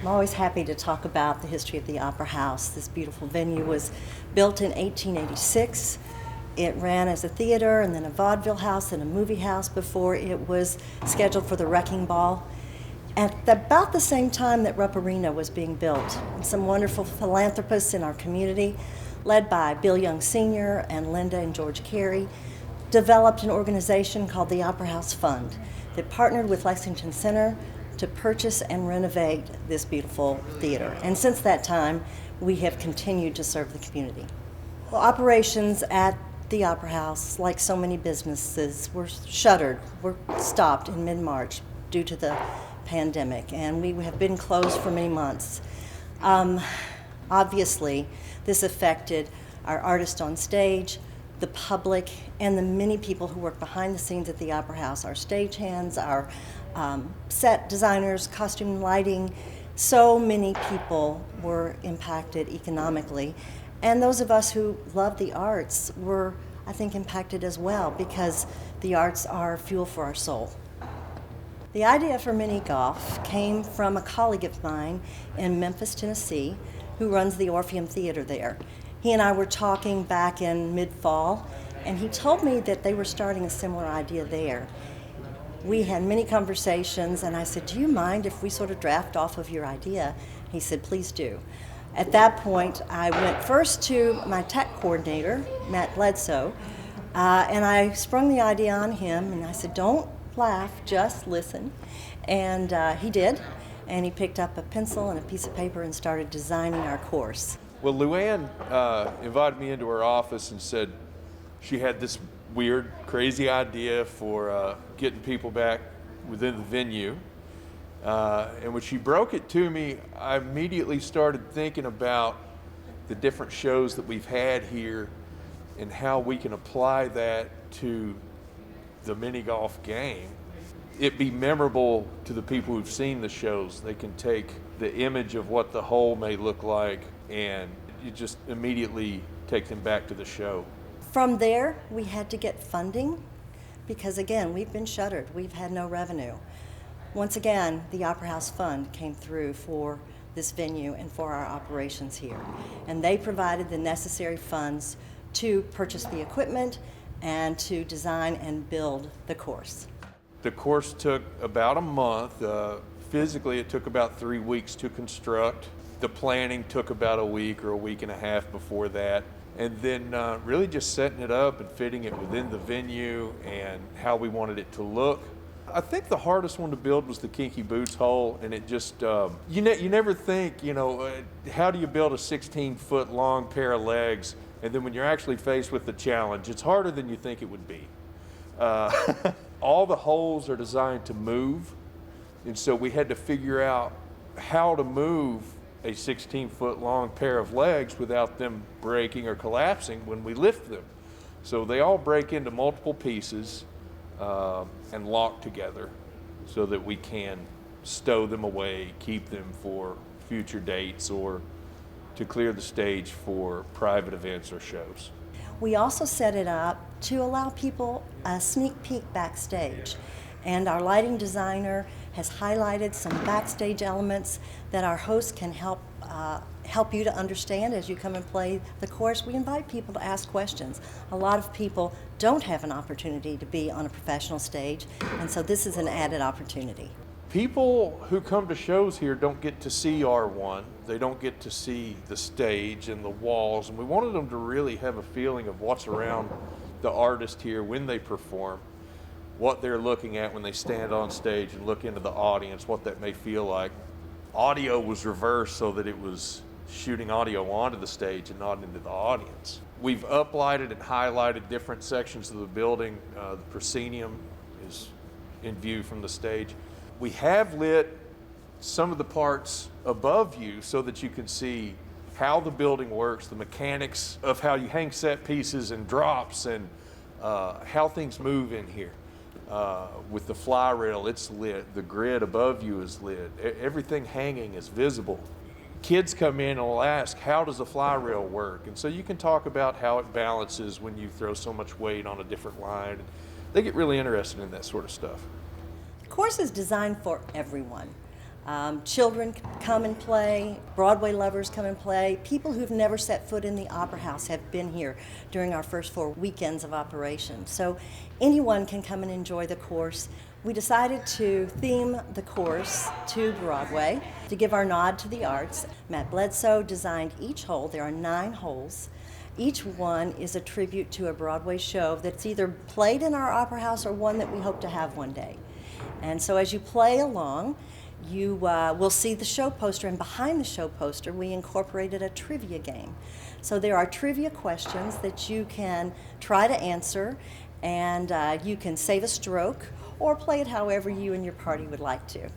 I'm always happy to talk about the history of the Opera House. This beautiful venue was built in 1886. It ran as a theater and then a vaudeville house and a movie house before it was scheduled for the Wrecking Ball. At about the same time that Rupp Arena was being built, some wonderful philanthropists in our community, led by Bill Young Sr. and Linda and George Carey, developed an organization called the Opera House Fund that partnered with Lexington Center to purchase and renovate this beautiful theater. And since that time, we have continued to serve the community. Well, operations at the Opera House, like so many businesses, were shuttered, were stopped in mid-March due to the pandemic, and we have been closed for many months. Obviously, this affected our artists on stage, the public, and the many people who work behind the scenes at the Opera House, our stagehands, our set designers, costume lighting. So many people were impacted economically. And those of us who love the arts were, I think, impacted as well, because the arts are fuel for our soul. The idea for mini golf came from a colleague of mine in Memphis, Tennessee, who runs the Orpheum Theater there. He and I were talking back in mid-fall, and he told me that they were starting a similar idea there. We had many conversations, and I said, do you mind if we sort of draft off of your idea? He said, please do. At that point, I went first to my tech coordinator, Matt Bledsoe, and I sprung the idea on him, and I said, don't laugh, just listen. And he did, and he picked up a pencil and a piece of paper and started designing our course. Well, Luann invited me into her office and said she had this weird, crazy idea for getting people back within the venue. And when she broke it to me, I immediately started thinking about the different shows that we've had here and how we can apply that to the mini golf game. It be memorable to the people who've seen the shows. They can take the image of what the whole may look like and you just immediately take them back to the show. From there, we had to get funding because, again, we've been shuttered. We've had no revenue. Once again, the Opera House Fund came through for this venue and for our operations here. And they provided the necessary funds to purchase the equipment and to design and build the course. The course took about a month. Physically, it took about 3 weeks to construct. The planning took about a week or a week and a half before that. And then really just setting it up and fitting it within the venue and how we wanted it to look. I think the hardest one to build was the Kinky Boots hole, and it just, you never think, how do you build a 16-foot long pair of legs, and then when you're actually faced with the challenge, it's harder than you think it would be. All the holes are designed to move, and so we had to figure out how to move a 16-foot long pair of legs without them breaking or collapsing when we lift them. So they all break into multiple pieces and lock together so that we can stow them away, keep them for future dates or to clear the stage for private events or shows. We also set it up to allow people a sneak peek backstage. And our lighting designer has highlighted some backstage elements that our hosts can help you to understand as you come and play the course. We invite people to ask questions. A lot of people don't have an opportunity to be on a professional stage, and so this is an added opportunity. People who come to shows here don't get to see R1. They don't get to see the stage and the walls, and we wanted them to really have a feeling of what's around the artist here when they perform, what they're looking at when they stand on stage and look into the audience, what that may feel like. Audio was reversed so that it was shooting audio onto the stage and not into the audience. We've uplighted and highlighted different sections of the building. The proscenium is in view from the stage. We have lit some of the parts above you so that you can see how the building works, the mechanics of how you hang set pieces and drops and how things move in here. With the fly rail, it's lit. The grid above you is lit. Everything hanging is visible. Kids come in and will ask, how does the fly rail work? And so you can talk about how it balances when you throw so much weight on a different line. They get really interested in that sort of stuff. The course is designed for everyone. Children come and play, Broadway lovers come and play. People who've never set foot in the Opera House have been here during our first 4 weekends of operation. So anyone can come and enjoy the course. We decided to theme the course to Broadway to give our nod to the arts. Matt Bledsoe designed each hole. There are 9 holes. Each one is a tribute to a Broadway show that's either played in our Opera House or one that we hope to have one day. And so as you play along, you will see the show poster, and behind the show poster we incorporated a trivia game. So there are trivia questions that you can try to answer, and you can save a stroke or play it however you and your party would like to.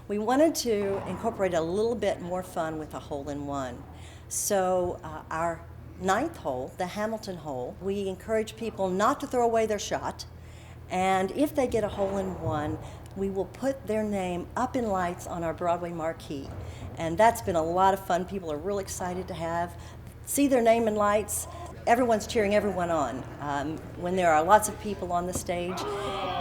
We wanted to incorporate a little bit more fun with a hole-in-one. So our 9th hole, the Hamilton hole, we encourage people not to throw away their shot, and if they get a hole-in-one, we will put their name up in lights on our Broadway marquee. And that's been a lot of fun. People are real excited to see their name in lights. Everyone's cheering everyone on. When there are lots of people on the stage,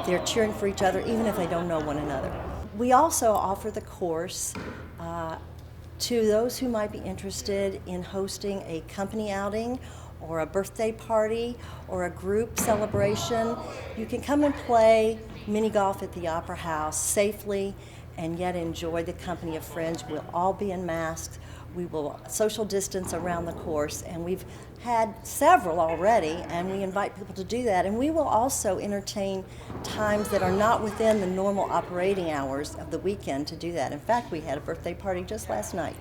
they're cheering for each other, even if they don't know one another. We also offer the course to those who might be interested in hosting a company outing or a birthday party or a group celebration. You can come and play mini golf at the Opera House safely and yet enjoy the company of friends. We'll all be in masks. We will social distance around the course, and we've had several already, and we invite people to do that. And we will also entertain times that are not within the normal operating hours of the weekend to do that. In fact, we had a birthday party just last night.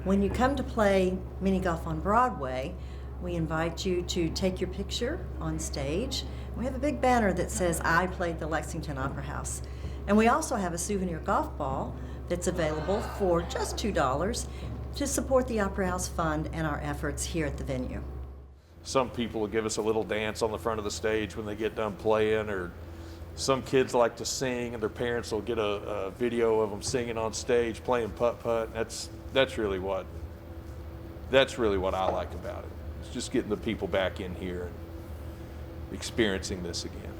When you come to play mini golf on Broadway, we invite you to take your picture on stage. We have a big banner that says, "I played the Lexington Opera House." And we also have a souvenir golf ball that's available for just $2 to support the Opera House Fund and our efforts here at the venue. Some people will give us a little dance on the front of the stage when they get done playing, or some kids like to sing and their parents will get a video of them singing on stage, playing putt-putt. That's really what I like about it. It's just getting the people back in here and experiencing this again.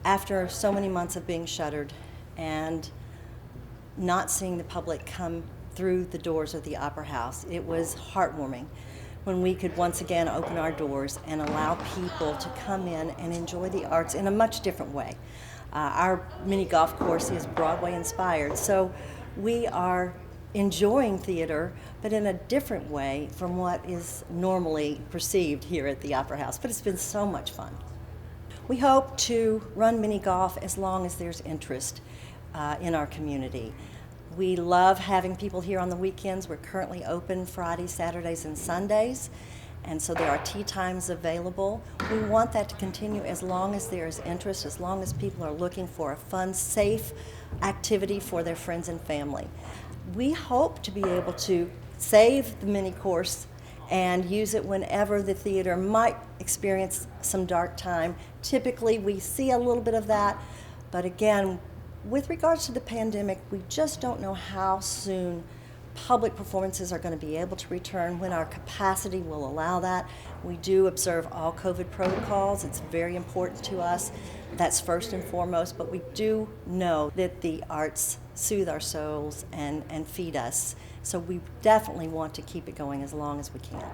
After so many months of being shuttered and not seeing the public come through the doors of the Opera House, it was heartwarming when we could once again open our doors and allow people to come in and enjoy the arts in a much different way. Our mini golf course is Broadway-inspired, so we are enjoying theater, but in a different way from what is normally perceived here at the Opera House. But it's been so much fun. We hope to run mini golf as long as there's interest in our community. We love having people here on the weekends. We're currently open Fridays, Saturdays, and Sundays, and so there are tea times available. We want that to continue as long as there is interest, as long as people are looking for a fun, safe activity for their friends and family. We hope to be able to save the mini course and use it whenever the theater might experience some dark time. Typically, we see a little bit of that, but again, with regards to the pandemic, we just don't know how soon public performances are going to be able to return, when our capacity will allow that. We do observe all COVID protocols. It's very important to us. That's first and foremost, but we do know that the arts soothe our souls and feed us. So we definitely want to keep it going as long as we can.